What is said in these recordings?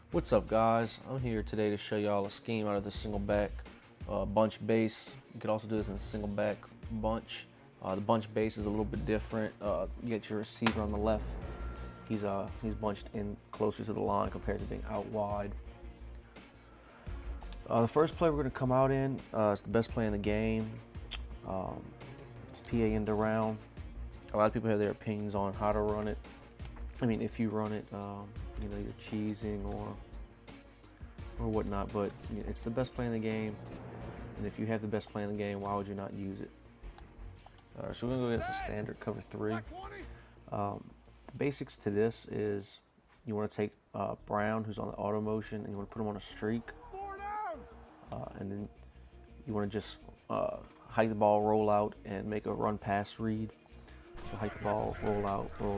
What's up, guys? I'm here today to show y'all a scheme out of the Singleback bunch base. You could also do this in Singleback bunch. The bunch base is a little bit different. You get your receiver on the left. He's bunched in closer to the line compared to being out wide. The first play we're going to come out in, it's the best play in the game. It's PA end around. A lot of people have their opinions on how to run it. I mean, if you run it, you know, you're cheesing or whatnot, but you know, it's the best play in the game. And if you have the best play in the game, why would you not use it? All right, so we're gonna go against the standard cover three. The basics to this is you want to take Brown, who's on the auto motion, and you want to put him on a streak. And then you want to just hike the ball, roll out, and make a run pass read. So hike the ball, roll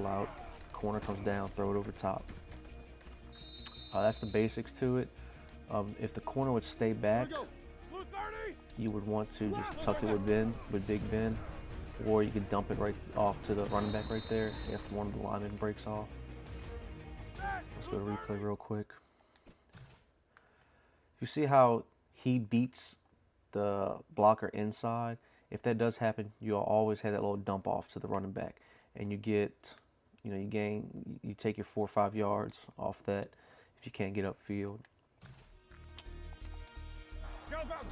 out, corner comes down, throw it over top. That's the basics to it. If the corner would stay back, you would want to just tuck it with Big Ben, or you could dump it right off to the running back right there if one of the linemen breaks off. Let's go to replay real quick. If you see how he beats the blocker inside, if that does happen, you'll always have that little dump off to the running back, and you get, you know, you take your 4 or 5 yards off that if you can't get upfield.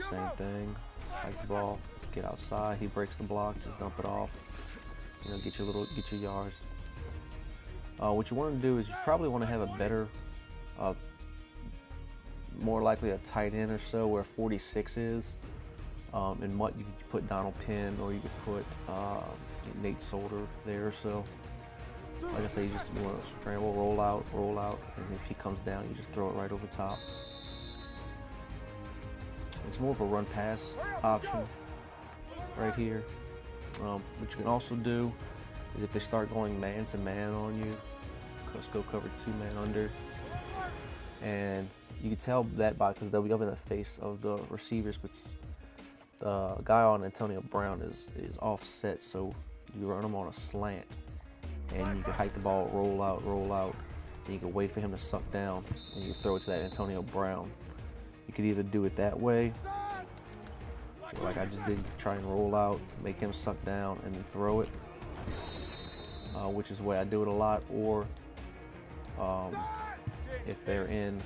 Same thing, hike the ball, get outside, he breaks the block, just dump it off, you know, get your yards. What you want to do is you probably want to have a better, more likely a tight end or so where 46 is. In MUT you could put Donald Penn, or you could put Nate Solder there. So like I say, you want to scramble, roll out, and if he comes down, you just throw it right over top. It's more of a run pass option right here. What you can also do is if they start going man to man on you, let's go cover 2 man under, and you can tell that because they'll be up in the face of the receivers, but the guy on Antonio Brown is offset, so you run him on a slant, and you can hike the ball, roll out, and you can wait for him to suck down, and you throw it to that Antonio Brown. You could either do it that way, like I just did, try and roll out, make him suck down, and then throw it, which is the way I do it a lot, or if they're in,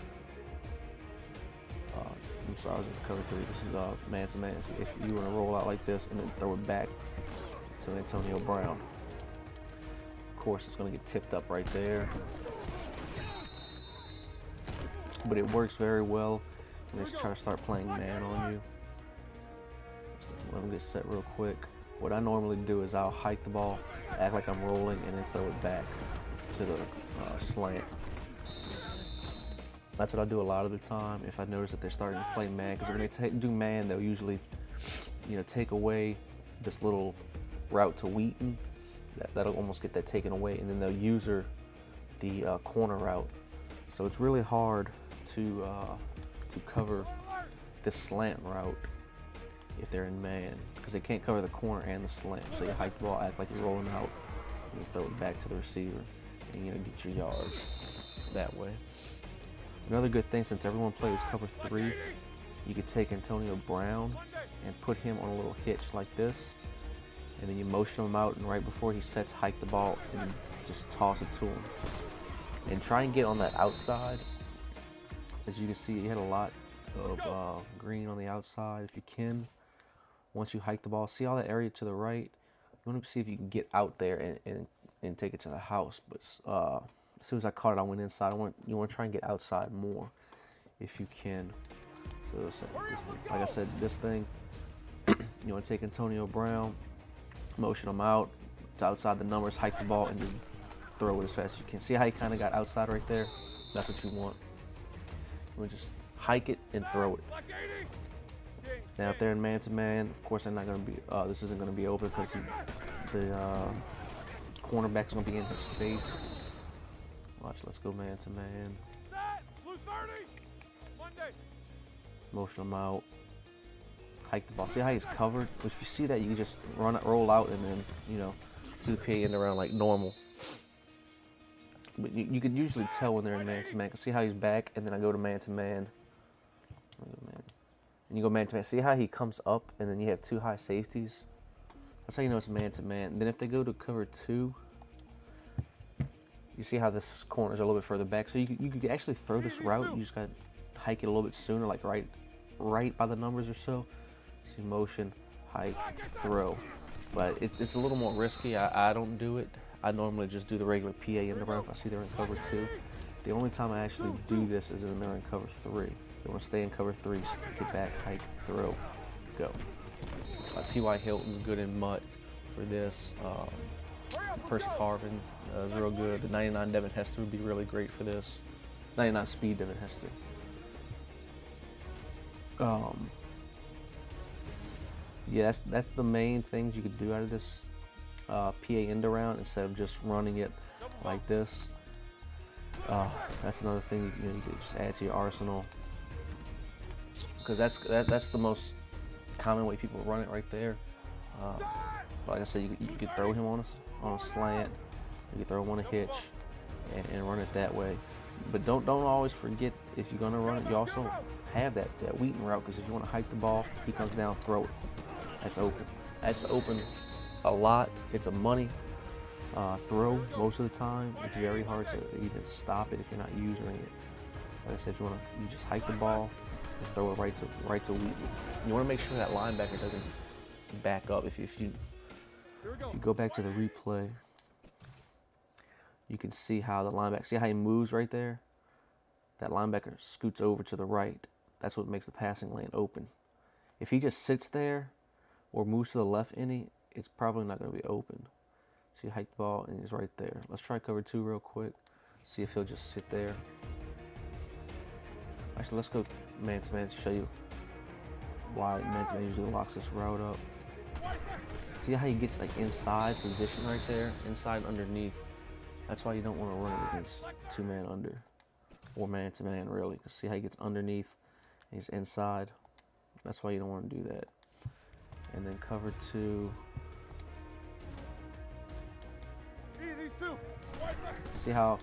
I'm sorry, I was in cover 3. This is man to man. If you want to roll out like this and then throw it back to Antonio Brown, of course it's going to get tipped up right there. But it works very well when they try to start playing man on you. So let me get set real quick. What I normally do is I'll hike the ball, act like I'm rolling, and then throw it back to the slant. That's what I do a lot of the time if I notice that they're starting to play man, because when they do man, they'll usually, you know, take away this little route to Wheaton. That'll almost get that taken away, and then they'll use the corner route. So it's really hard to cover this slant route if they're in man, because they can't cover the corner and the slant. So you hike the ball, act like you're rolling out, and you throw it back to the receiver, and you know, get your yards that way. Another good thing, since everyone plays cover 3, you could take Antonio Brown and put him on a little hitch like this, and then you motion him out, and right before he sets, hike the ball and just toss it to him. And try and get on that outside. As you can see, you had a lot of green on the outside. If you can, once you hike the ball, see all that area to the right? You want to see if you can get out there and take it to the house. But as soon as I caught it, I went inside. You want to try and get outside more if you can. So like I said, this thing, you want to take Antonio Brown, motion him out to outside the numbers, hike the ball, and just throw it as fast as you can. See how he kind of got outside right there? That's what you want. You want to just hike it and throw it. Now, if they're in man-to-man, of course they're not going to be. This isn't going to be open because the cornerback's going to be in his face. Watch, let's go man-to-man. Motion him out. Hike the ball. See how he's covered? If you see that, you can just roll out, and then, you know, do the PA end around like normal. But you could usually tell when they're in man-to-man. See how he's back, and then I go to man-to-man. And you go man-to-man. See how he comes up, and then you have 2 high safeties? That's how you know it's man-to-man. Then if they go to cover 2, you see how this corner is a little bit further back. So you could actually throw this route. You just got to hike it a little bit sooner, like right by the numbers or so. See motion, hike, throw. But it's a little more risky. I don't do it. I normally just do the regular PA end around if I see they're in cover 2. The only time I actually do this is when they're in cover 3. They want to stay in cover 3, so get back, hike, throw, go. T.Y. Hilton's good in MUT for this. Percy Carvin is real good. The 99 Devin Hester would be really great for this. 99 speed Devin Hester. Yeah, that's the main things you could do out of this PA end around instead of just running it like this. That's another thing you could just add to your arsenal, because that's the most common way people run it right there. But like I said, you could throw him on a slant, you could throw him on a hitch, and run it that way. But don't always forget, if you're gonna run it, you also have that Wheaton route, because if you want to hike the ball, he comes down, throw it. That's open. That's open a lot. It's a money throw most of the time. It's very hard to even stop it if you're not using it. Like I said, if you just hike the ball, just throw it right to Wheaton. You want to make sure that linebacker doesn't back up. If you go back to the replay, you can see how the linebacker, see how he moves right there? That linebacker scoots over to the right. That's what makes the passing lane open. If he just sits there or moves to the left any, it's probably not going to be open. So you hike the ball and he's right there. Let's try cover 2 real quick. See if he'll just sit there. Actually, let's go man-to-man to show you why man-to-man usually locks this route up. See how he gets like inside position right there? Inside and underneath. That's why you don't want to run it against 2-man under. Or man-to-man really. Because see how he gets underneath and he's inside? That's why you don't want to do that. And then cover 2. See how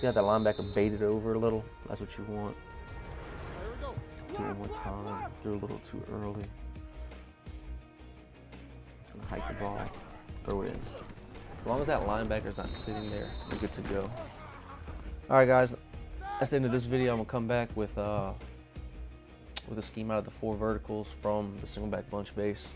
that linebacker baited over a little? That's what you want. Do it one more time. Threw a little too early. And hike the ball. Throw it in. As long as that linebacker's not sitting there, you're good to go. Alright guys, that's the end of this video. I'm gonna come back with a scheme out of the 4 verticals from the Singleback bunch base.